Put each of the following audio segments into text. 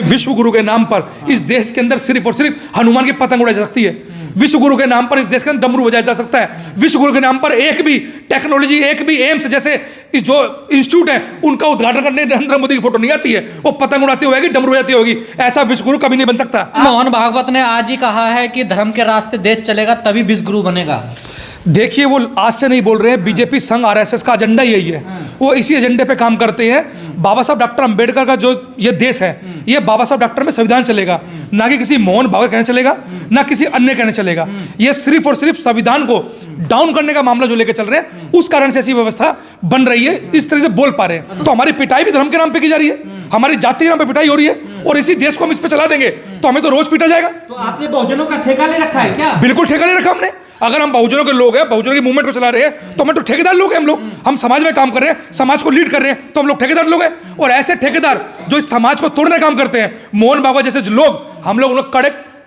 विश्व गुरु के नाम पर इस देश के अंदर सिर्फ और सिर्फ हनुमान की पतंग उड़ाई जा सकती है। विश्व गुरु के नाम पर इस देश के अंदर डमरू बजाया जा सकता है। विश्व गुरु के नाम पर एक भी टेक्नोलॉजी, एक भी एम्स जैसे जो इंस्टीट्यूट है उनका उद्घाटन करने नरेंद्र मोदी की फोटो नहीं आती है, वो पतंग उड़ाती होगी, डमरू बजाती होगी। ऐसा विश्व गुरु कभी नहीं बन सकता। मोहन भागवत ने आज ही कहा है कि धर्म के रास्ते देश चलेगा तभी विश्व गुरु बनेगा। देखिए, वो आज से नहीं बोल रहे हैं, बीजेपी संघ आरएसएस का एजेंडा यही है, वो इसी एजेंडे पे काम करते हैं। बाबा साहब डॉक्टर अंबेडकर का जो ये देश है, ये बाबा साहब डॉक्टर में संविधान चलेगा, ना कि किसी मोहन भागवत कहने चलेगा, ना किसी अन्य कहने चलेगा। ये सिर्फ और सिर्फ संविधान को डाउन करने का मामला जो लेकर चल रहे हैं, उस कारण से ऐसी व्यवस्था बन रही है, इस तरह से बोल पा रहे हैं। तो हमारी पिटाई भी धर्म के नाम पे की जा रही है, हमारी जाति के नाम पे पिटाई हो रही है, और इसी देश को हम इस पे चला देंगे तो हमें तो रोज पीटा जाएगा। तो आपने बहुजनों का ठेका ले रखा है क्या? बिल्कुल ठेका ले रखा हमने। अगर हम बहुजनों के लोग हैं, बहुजनों की मूवमेंट को चला रहे हैं, तो हमें तो ठेकेदार लोग हैं। हम समाज में काम कर रहे हैं, समाज को लीड कर रहे हैं, तो हम लोग ठेकेदार लोग हैं। और ऐसे ठेकेदार जो इस समाज को तोड़ने का काम करते हैं, मोहन भागवत जैसे लोग, हम लोग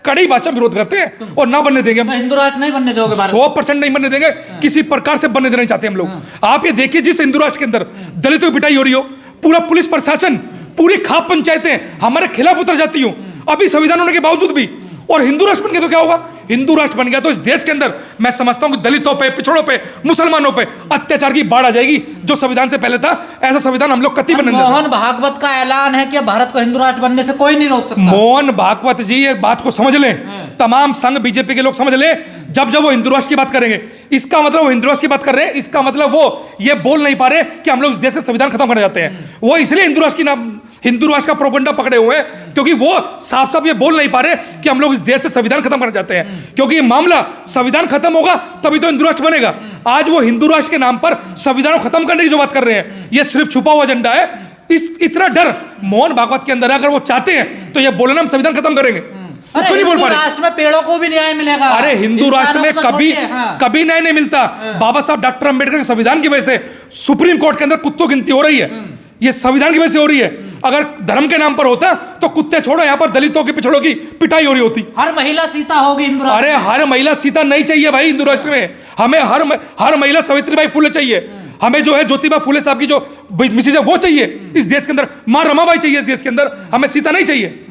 कड़ी भाषा में विरोध करते हैं और ना बनने देंगे। हिंदू राष्ट्र नहीं बनने दोगे? 100% नहीं बनने देंगे, किसी प्रकार से बनने देना चाहते हैं हम लोग। आप ये देखिए, जिस हिंदू राष्ट्र के अंदर दलितों की पिटाई हो रही हो, पूरा पुलिस प्रशासन, पूरी खाप पंचायतें हमारे खिलाफ उतर जाती हो, अभी संविधान होने के बावजूद भी। और हिंदू राष्ट्र बन गया तो क्या होगा? हिंदू राष्ट्र बन गया तो इस देश के अंदर मैं समझता हूं कि दलितों पे, पिछड़ों पे, मुसलमानों पे अत्याचार की बाढ़ आ जाएगी, जो संविधान से पहले था। ऐसा संविधान हम लोग कतई बनने नहीं देंगे। मोहन भागवत का ऐलान है कि भारत को हिंदू राष्ट्र बनने से कोई नहीं रोक सकता। मोहन भागवत जी एक बात को समझ लें, तमाम संघ बीजेपी के लोग समझ लें, जब वो हिंदू राष्ट्र की बात करेंगे, इसका मतलब वो हिंदू राष्ट्र की बात कर रहे हैं, इसका मतलब वो ये बोल नहीं पा रहे कि हम लोग इस देश का संविधान खत्म करना चाहते हैं। वो इसलिए हिंदू राष्ट्र का प्रोपेगेंडा पकड़े हुए हैं, क्योंकि वो साफ साफ ये बोल नहीं पा रहे कि हम लोग इस देश से संविधान खत्म करना चाहते हैं। क्योंकि ये मामला संविधान खत्म होगा तभी तो हिंदू राष्ट्र बनेगा। आज वो हिंदू राष्ट्र के नाम पर संविधान को खत्म करने की जो बात कर रहे हैं, ये सिर्फ छुपा हुआ एजेंडा है। इतना डर मोहन भागवत के अंदर है, अगर वो चाहते हैं तो ये बोलना हम संविधान खत्म करेंगे, क्यों नहीं बोल पा रहे? राष्ट्र में पेड़ों को भी न्याय मिलेगा। अरे हिंदू राष्ट्र में कभी न्याय नहीं मिलता। बाबा साहब डॉक्टर अंबेडकर के संविधान की वजह से सुप्रीम कोर्ट के अंदर कुत्तों की गिनती हो रही है, ये संविधान की वजह से हो रही है। अगर धर्म के नाम पर होता तो कुत्ते छोड़ो, यहाँ पर दलितों की, पिछड़ों की पिटाई हो रही होती। हर महिला सीता होगी हिंदू राष्ट्र। अरे हर महिला सीता नहीं चाहिए भाई हिंदू राष्ट्र में, हमें हर महिला सावित्रीबाई फुले चाहिए, हमें जो है ज्योतिबा फुले साहब की जो मिसेज है वो चाहिए इस देश के अंदर, मां रमाबाई चाहिए इस देश के अंदर, हमें सीता नहीं चाहिए।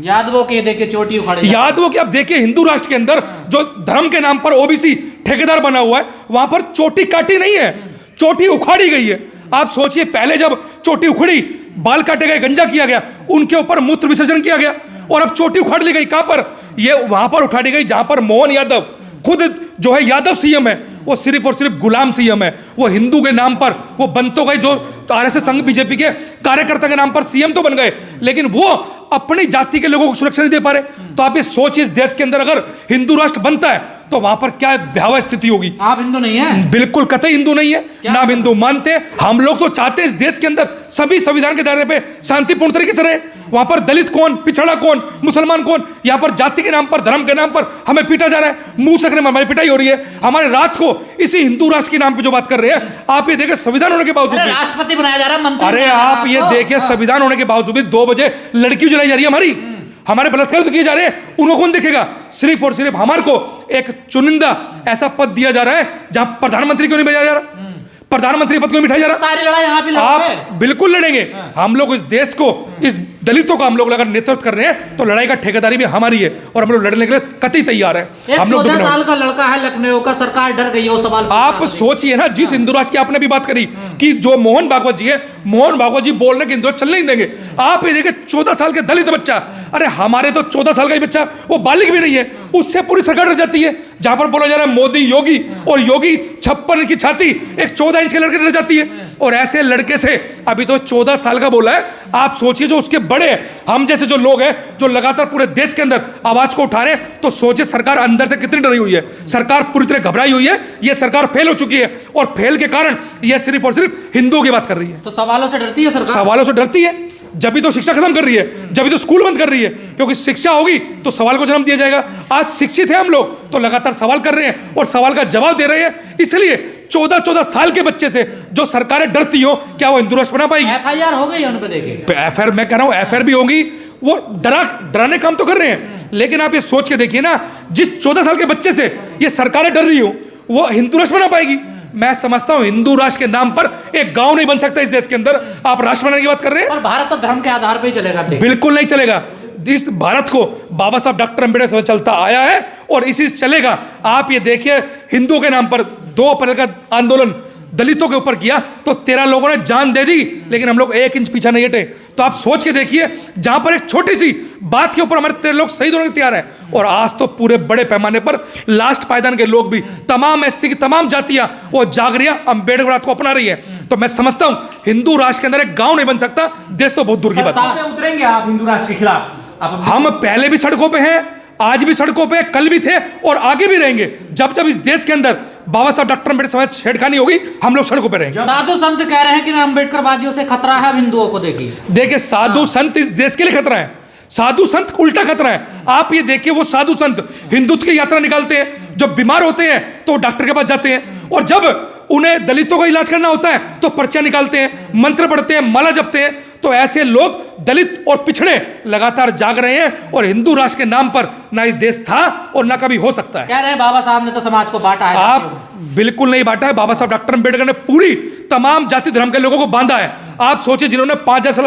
यादवों के देखिए चोटी उखाड़ी, यादवों की अब देखिए हिंदू राष्ट्र के अंदर जो धर्म के नाम पर ओबीसी ठेकेदार बना हुआ है, वहां पर चोटी काटी नहीं है, चोटी उखाड़ी गई है। आप सोचिए, पहले जब चोटी उखड़ी, बाल काटे गए, गंजा किया गया, उनके ऊपर मूत्र विसर्जन किया गया, और अब चोटी उखाड़ ली गई। कहां पर? ये वहां पर उठाड़ी गई जहां पर मोहन यादव खुद जो है यादव सीएम है, वो सिर्फ और सिर्फ गुलाम सीएम है। वो हिंदू के नाम पर वो बन तो गए, जो आरएसएस संघ बीजेपी के कार्यकर्ता के नाम पर सीएम तो बन गए, लेकिन वो अपनी जाति के लोगों को सुरक्षा नहीं दे पा रहे। तो आप ये सोचिए, इस देश के अंदर अगर हिंदू राष्ट्र बनता है तो वहां पर क्या भयावह स्थिति होगी। आप हिंदू नहीं है? बिल्कुल कतई हिंदू नहीं है, ना हिंदू मानते। हम लोग तो चाहते हैं इस देश के अंदर सभी संविधान के दायरे पे शांतिपूर्ण तरीके से रहे। वहां पर दलित कौन, पिछड़ा कौन, मुसलमान कौन, यहाँ पर जाति के नाम पर, धर्म के नाम पर हमें पीटा जा रहा है, मुंह से हमारी पिटाई हो रही है। हमारे रात को इसी हिंदू राष्ट्र के नाम पे जो बात कर रहे हैं, आप ये देखिए संविधान होने के बावजूद राष्ट्रपति बनाया जा रहा है, मंत्री। अरे आप ये देखिए, संविधान होने के बावजूद भी 2 बजे लड़की जलाई जा रही है, हमारे बलात्कार तो किए जा रहे हैं, उनको कौन देखेगा? सिर्फ और सिर्फ हमारे को एक चुनिंदा ऐसा पद दिया जा रहा है जहां प्रधानमंत्री क्यों नहीं भेजा जा रहा, प्रधानमंत्री पद क्यों नहीं बिठाया जा रहा? सारी लड़ाई यहाँ पे आप बिल्कुल लड़ेंगे। हम लोग इस देश को, इस दलितों का हम लोग अगर नेतृत्व कर रहे हैं तो लड़ाई का ठेकेदारी भी हमारी है, और हम लोग लड़ने के लिए कतई तैयार है। हम लोग 14 साल का लड़का है लखनऊ का, सरकार डर गई है वो सवाल। आप सोचिए ना, जिस हिंदू राष्ट्र की आपने भी बात करी कि जो मोहन भागवत जी है, मोहन भागवत जी बोल रहे कि हिंदू राष्ट्र चलने नहीं देंगे। आप ये देखिए, 14 साल के दलित बच्चा, अरे हमारे तो 14 साल का ही बच्चा, वो बालिग भी नहीं है, उससे पूरी सरकार डर जाती है। जहां पर बोला जा रहा है मोदी योगी, और योगी 56 की छाती एक 14 इंच के लड़के डर जाती है। और ऐसे लड़के से अभी तो 14 साल का बोला है, आप सोचिए जो उसके बड़े, हम जैसे जो लोग हैं जो लगातार पूरे देश के अंदर आवाज को उठा रहे हैं, तो सोचिए सरकार अंदर से कितनी डरी हुई है। सरकार पूरी तरह घबराई हुई है, ये सरकार फेल हो चुकी है, और फेल के कारण ये सिर्फ और सिर्फ हिंदुओं की बात कर रही है। तो सवालों से डरती है सरकार, सवालों से डरती है, जब भी तो शिक्षा खत्म कर रही है, जब भी तो स्कूल बंद कर रही है, क्योंकि शिक्षा होगी तो सवाल को जन्म दिया जाएगा। आज शिक्षित है हम लोग तो लगातार सवाल कर रहे हैं और सवाल का जवाब दे रहे हैं। इसलिए 14 साल के बच्चे से जो सरकारें डरती हो, क्या वो हिंदू राष्ट्र बना पाएगी? FIR हो गई उन पे, देखिए एफआईआर, मैं कह रहा हूं एफआईआर भी होगी। वो डराने काम तो कर रहे हैं, लेकिन आप ये सोच के देखिए ना, जिस 14 साल के बच्चे से ये सरकारें डर रही हो, वो हिंदू राष्ट्र बना पाएगी? मैं समझता हूं हिंदू राष्ट्र के नाम पर एक गांव नहीं बन सकता इस देश के अंदर। आप राष्ट्र बनाने की बात कर रहे हैं? और भारत तो धर्म के आधार पे ही चलेगा। बिल्कुल नहीं चलेगा। इस भारत को बाबा साहब डॉक्टर अंबेडकर से चलता आया है और इसी से चलेगा। आप ये देखिए, हिंदुओं के नाम पर 2 अप्रैल का आंदोलन दलितों के ऊपर किया तो 13 लोगों ने जान दे दी, लेकिन हम लोग 1 इंच पीछे नहीं हटे। तो आप सोच के देखिए, जहां पर एक छोटी सी बात के ऊपर हमारे 13 लोग शहीद होने को तैयार हैं, और आज तो पूरे बड़े पैमाने पर लास्ट पायदान के लोग भी, तमाम एससी की तमाम जातियां वो जाग रही है, अम्बेडकर को अपना रही है। तो मैं समझता हूं हिंदू राष्ट्र के अंदर एक गांव नहीं बन सकता, देश तो बहुत दूर की बात है। सड़कों पे उतरेंगे आप हिंदू राष्ट्र के खिलाफ? हम पहले भी सड़कों पे हैं, आज भी सड़कों पे, कल भी थे और आगे भी रहेंगे। जब जब इस देश के अंदर बाबा साहब डॉक्टर अंबेडकर समय छेड़खानी होगी, हम लोग सड़कों पे रहेंगे। साधु संत कह रहे हैं कि अम्बेडकरवादियों से खतरा है हिंदुओं को। देखिए साधु संत इस देश के लिए खतरा है, साधु संत उल्टा खतरा है। आप ये देखिए, वो साधु संत हिंदुत्व की यात्रा निकालते हैं, जब बीमार होते हैं तो डॉक्टर के पास जाते हैं, और जब उन्हें दलितों का इलाज करना होता है तो पर्चियां निकालते हैं, मंत्र पढ़ते हैं, माला जपते हैं। तो ऐसे लोग दलित और पिछड़े लगातार जाग रहे हैं, और हिंदू राष्ट्र के नाम पर ना इस देश था और ना कभी हो सकता है। कह रहे हैं बाबा साहब ने तो समाज को बांटा है। आप बिल्कुल नहीं बांटा है। बाबा साहब डॉक्टर अंबेडकर ने पूरी तमाम जाति धर्म के लोगों को बांधा है। आप सोचिए, जिन्होंने 5000 साल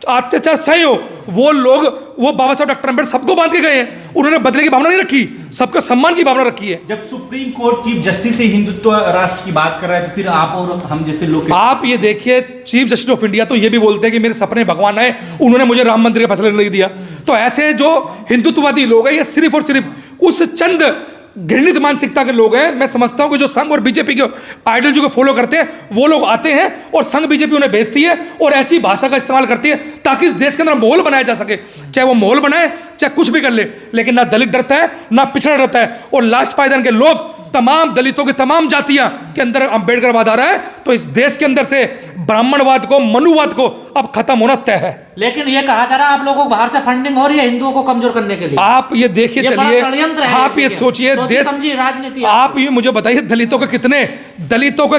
अत्याचार सहे हो, वो लोग, वो बाबा साहब डॉक्टर अंबेडकर सबको बांध के गए हैं। उन्होंने बदले की भावना नहीं रखी, सबका सम्मान की भावना रखी है। जब सुप्रीम कोर्ट चीफ जस्टिस से हिंदुत्व राष्ट्र की बात कर रहा है, तो फिर आप और हम जैसे लोग, आप ये देखिए, चीफ जस्टिस ऑफ इंडिया तो ये भी बोलते हैं कि मेरे सपने भगवान है, उन्होंने मुझे राम मंदिर का फैसला नहीं दिया। तो ऐसे जो हिंदुत्ववादी लोग हैं, ये सिर्फ और सिर्फ उस चंद घृणित मानसिकता के लोग हैं। मैं समझता हूं कि जो संघ और बीजेपी के आइडियोलॉजी को फॉलो करते हैं, वो लोग आते हैं और संघ बीजेपी उन्हें भेजती है और ऐसी भाषा का इस्तेमाल करती है ताकि इस देश के अंदर माहौल बनाया जा सके। चाहे वो माहौल बनाए, चाहे कुछ भी कर ले, लेकिन ना दलित डरता है, ना पिछड़ा डरता है। और लास्ट पायदान के लोग, तमाम दलितों की तमाम जातियां के अंदर अंबेडकरवाद आ रहा है, तो इस देश के अंदर से ब्राह्मणवाद को, मनुवाद को अब खत्म होना तय है। लेकिन ये कहा जा रहा है आप लोगों को बाहर से फंडिंग हो रही है हिंदुओं को कमजोर करने के लिए। आप ये देखिए, चलिए, आप ये सोचिए, देश, राजनीति, आप ये मुझे बताइए, दलितों के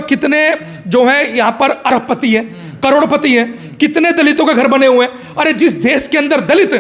कितने जो है यहाँ पर अरबपति हैं, करोड़पति हैं, कितने दलितों के घर बने हुए हैं। अरे जिस देश के अंदर दलित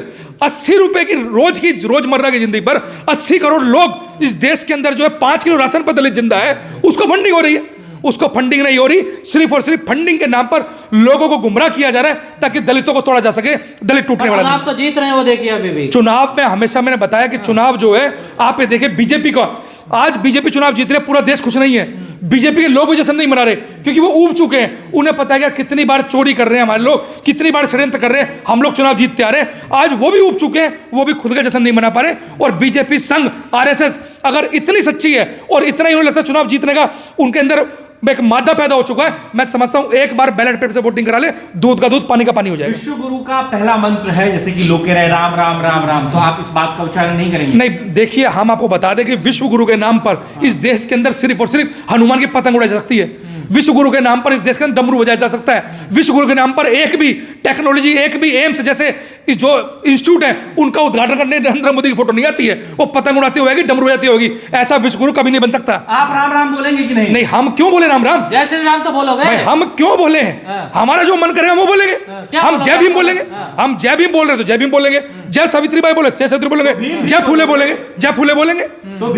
80 रुपए की रोजमर्रा की जिंदगी पर 80 करोड़ लोग, इस देश के अंदर जो है 5 किलो राशन पर दलित जिंदा है, उसको फंडिंग हो रही है। उसको फंडिंग नहीं हो रही, सिर्फ और सिर्फ फंडिंग के नाम पर लोगों को गुमराह किया जा रहा है ताकि दलितों को तोड़ा जा सके। दलित टूटने वाला चुनाव तो जीत रहे हैं वो, देखिए अभी भी चुनाव में हमेशा मैंने बताया कि चुनाव जो है, आप ये देखिए, बीजेपी का आज बीजेपी चुनाव जीत रहे, पूरा देश खुश नहीं है। बीजेपी के लोग भी जश्न नहीं मना रहे, क्योंकि वो ऊब चुके हैं। उन्हें पता है कि कितनी बार चोरी कर रहे हैं हमारे लोग, कितनी बार षड्यंत्र कर रहे हैं, हम लोग चुनाव जीतते आ रहे हैं। आज वो भी ऊब चुके हैं, वो भी खुद का जश्न नहीं मना पा रहे। और बीजेपी, संघ, आरएसएस अगर इतनी सच्ची है और इतना ही उन्हें लगता है चुनाव जीतने का, उनके अंदर एक मादा पैदा हो चुका है। मैं समझता हूं एक बार बैलेट पेपर से वोटिंग करा ले, दूध का दूध, पानी का पानी हो जाएगा। विश्व गुरु का पहला मंत्र है, जैसे कि लोग कह रहे हैं राम राम राम राम, तो आप इस बात का उच्चारण नहीं करेंगे? नहीं, देखिए, हम आपको बता दें कि विश्व गुरु के नाम पर इस देश के अंदर सिर्फ और सिर्फ हनुमान की पतंग उड़ाई जा सकती है। विश्व गुरु के नाम पर इस देश के अंदर डमरू बजाया जा सकता है। विश्व गुरु के नाम पर एक भी टेक्नोलॉजी, एक भी एम्स जैसे जो इंस्टीट्यूट है, उनका उद्घाटन करने नरेंद्र मोदी की फोटो नहीं आती है, वो पतंग उड़ाती होगी, डमरू बजाती होगी। ऐसा विश्व गुरु कभी नहीं बन सकता। आप राम राम बोलेंगे कि नहीं? नहीं, हम क्यों बोले राम राम? जय श्री राम तो बोलोगे? हम क्यों बोले हैं? हमारा जो मन करेगा वो बोलेंगे। हम जय भीम बोलेंगे, हम जय भीम बोल रहे तो जय भीम बोलेंगे, जय सावित्रीबाई बोले जय सावित्री बोलेंगे, जय फूले बोलेंगे जय फूले बोलेंगे।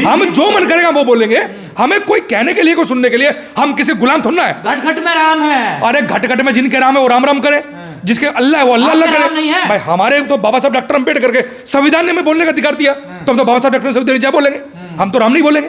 हम जो मन करेगा वो बोलेंगे। हमें कोई कहने के लिए, कोई सुनने के लिए, हम किसी गुलाम थोड़ा है। घट घट में राम है। अरे घट घट में जिनके राम है वो राम राम करे, जिसके अल्लाह है वो अल्लाह अल्लाह करे। भाई हमारे तो बाबा साहब डॉक्टर अंबेडकर के संविधान ने हमें बोलने का अधिकार दिया, तो हम तो बाबा साहब डॉक्टर संविधान जय बोलेंगे, हम तो राम नहीं बोलेंगे।